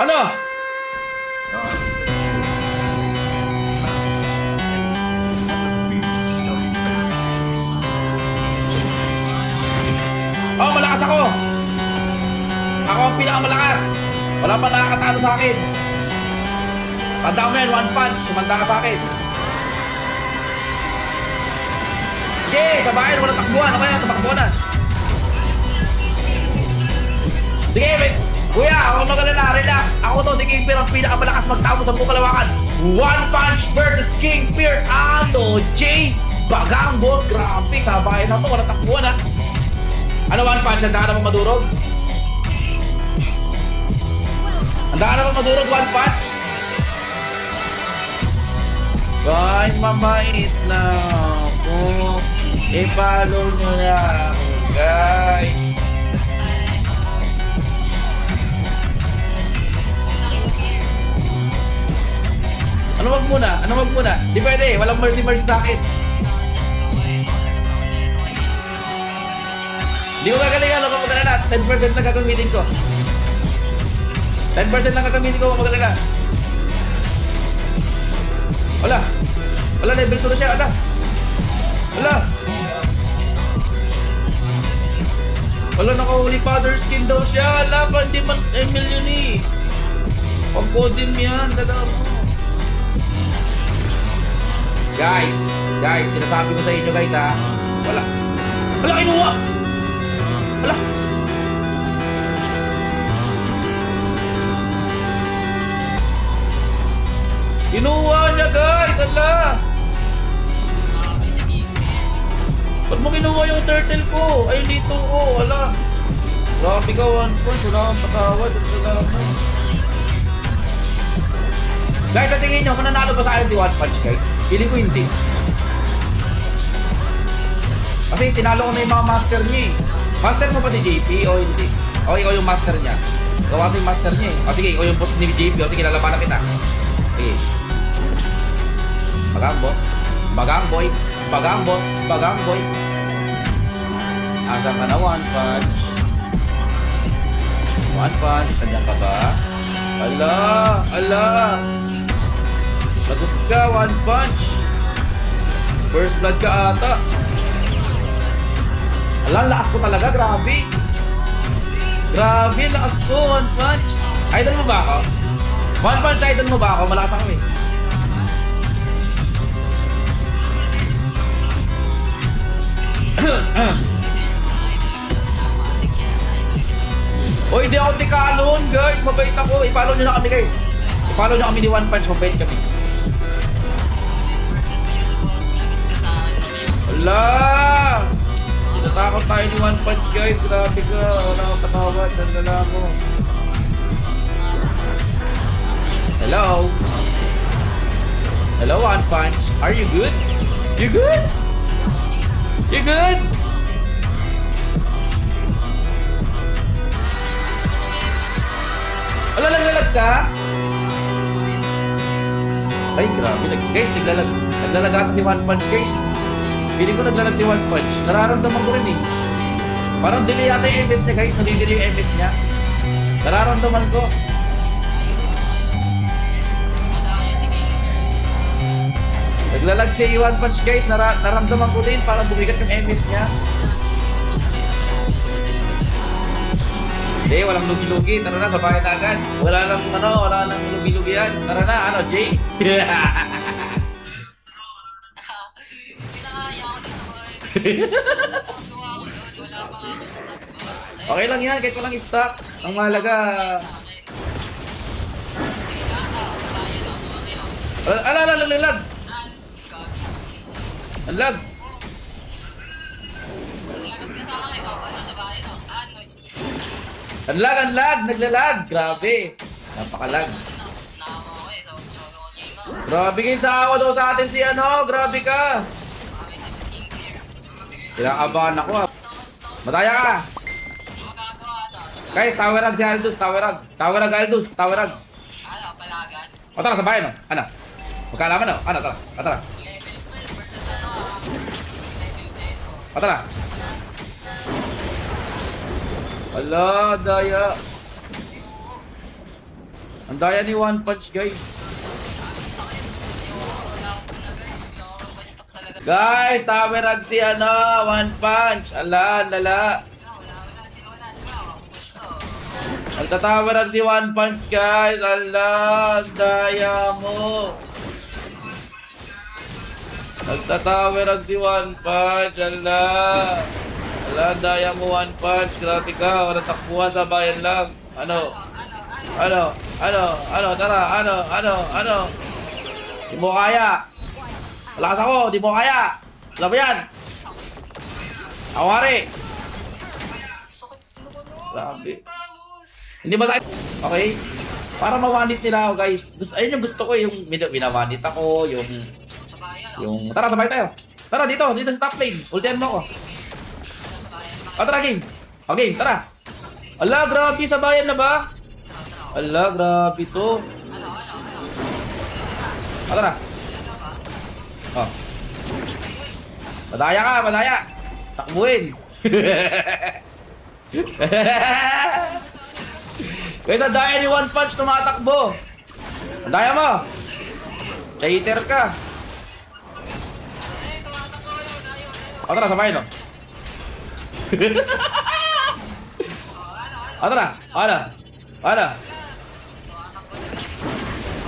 Ano? Oh, malakas ako! Ako ang pinakamalakas! Wala pa nakakatalo sa akin! Tanda mo yan, one punch! Sumanda ka sa akin! Sige! Sa bayan, wala takbuhan! Ano kaya? Tatakbuhan na! Sige, wait! Kuya, ako magalala, relax! Ako to si King Fear, ang pinakamalakas magtamo sa buong kalawakan! One punch versus King Fear! Ano, J? Bagang, boss! Grabe! Sa bayan na to, wala takbuhan ha! Ano one punch? Handa ka naman madurog? Handa ka naman madurog, one punch? Kahit mamait na ako, i-follow nyo na ako, guys. Ano wag muna? Ano wag muna? Di pwede, walang mercy sa akin. Hindi ko gagalingan, huwag magalala. 10% lang gagamitin ko. 10% lang gagamitin ko, huwag magalala. Wala. Wala, level 2 na siya. Wala. Wala. Wala, nakahuli powder skin daw siya. Wala pa, hindi man ML yun eh. Pag-codim yan, dala mo. Guys, sinasabi ko sa inyo guys ha. Wala. Wala, kinuha! Wala. Kinuha niya guys! Ala! Ba't mo kinuha yung turtle ko? Ay, dito ko. Ala! Grabe ka, one punch. Wala kang patawad. Wala mo. Guys, sa tingin nyo, kung nanalo ba sa akin si One Punch guys? Feeling ko hindi. Kasi tinalo ko na yung mga master niya eh. Master mo ba si JP o hindi? O ikaw yung master niya? Gawa ko yung master niya eh. O sige, ikaw yung boss ni JP. O sige, lalabanan kita. Sige. Bagang boss. Bagang boy. Bagang boss. Bagang boy. Asa ka na One Punch. One Punch. Kanyan ka ba? Ala! Ala! Lagot ka, One Punch. First blood ka ata. Ala, lakas ko talaga, grabe. Grabe, lakas ko, One Punch. Idol mo ba ako? One Punch, idol mo ba ako? Malakas ako eh. Oy, di ako tikalon, guys. Mabait ako. I-follow nyo na kami, guys. I-follow nyo kami ni One Punch. Mabait kami. Ala! Tinatakot tayo ni One Punch guys, grabe ka, wala akong katawad, dandala ko. Hello? Hello One Punch, are you good? You good? You good? Wala, naglalag ka? Ay grabe, guys, naglalag ata si One Punch guys. Hindi ko naglalag si One Punch. Nararamdaman ko rin eh. Parang delay yata yung MS niya guys. Nadidelay yung MS niya. Nararamdaman ko. Naglalag si One Punch guys. Naramdaman ko din. Parang bumigat yung MS niya. Hindi, walang lugi-lugi. Tara na, sabayan na agad. Wala nang lugi-lugi yan. Tara na, ano, Jay? Okay lang yan, kahit walang stock. Ang mahalaga. Lag. Ang lag. Ang lag, naglalag. Grabe. Napakalag. Grabe guys, naawa daw sa atin si ano. Grabe ka. Kinakabahan ako ah. Mataya ka. Guys, tawerag si Aldous, tawerag. Tawerag Aldous, tawerag. O tara, sa bayan o. Ano? Magkaalaman o. Ano, tara. Tara. Tara. Ala, daya. Ang daya ni One Punch, guys. Guys, tamerag si One Punch. Ala, lala. Nagtatamerag si One Punch, guys. Ala, daya mo. Nagtatamerag si One Punch. Ala. Ala, daya mo One Punch. Grabe ka. Walang takbuhan sa bayan lang. Ano? Tara, ano? Di mo kaya. Malakas ako, di mo kaya. Alam mo yan. Awari. Grabe. Hindi masakit. Okay. Para mawanit nila ako, guys. Ayun yung gusto ko, yung minawanit ako, yung... Tara, sabay tayo. Tara, dito sa top lane. Ultihan mo ako. O, tara, game. O, game, tara. Ala, grabe, sabayan na ba? Ala, grabe to. O, tara. O. Madaya ka, madaya. Takbuhin. Guys, ang daya ni One Punch tumatakbo. Ang daya mo. Cheater ka. O, tara, sabayan o. O, tara. Ano?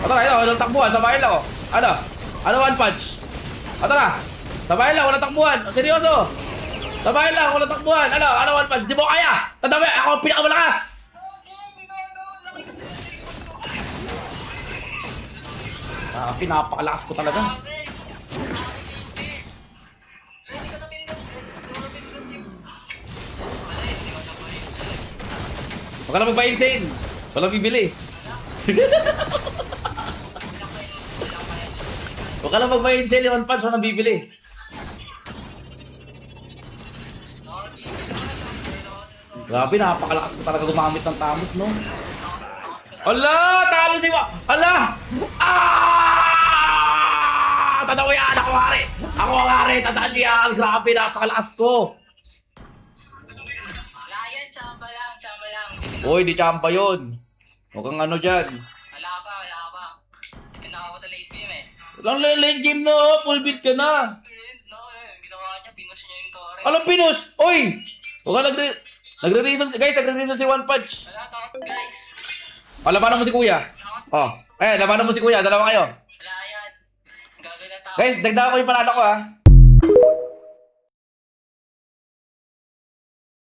O, tara, ito, walang takbuhan. Sabayan lang o. Ano One Punch? O, tara. Sabayan lang, walang takbuhan. Seryoso. Sabayan lang, walang takbuhan. Ano One Punch? Di mo kaya. Tatabi, ako ang pinakamalakas. Pinapakalakas ko talaga. Huwag ka na magpa-insane. Walang bibili. Huwag ka na magpa-insane yung One Punch. Walang bibili. Grabe, napakalakas ko talaga gumamit ng Thanos, no? Ala! Talo si Wa! Ala! Tanda ko yan! Ako hari! Ako ang hari! Tandaan niyo yan! Grabe, napakalakas ko! Chamba lang. Uy, di chamba yun. Huwag kang ano dyan. Wala pa. Kinakawa na late game eh. Walang late game na, oh. Full build ka na. Ginawa niya, pinush niya yung tore. Anong pinush? Uy! Huwag ka nagre-reason si One Punch. Wala takot guys. Labanan mo si Kuya. Labanan mo si Kuya. Dalawa kayo. Wala yan. Gabi na tao. Guys, dagdagan ko yung panalo ko, ha.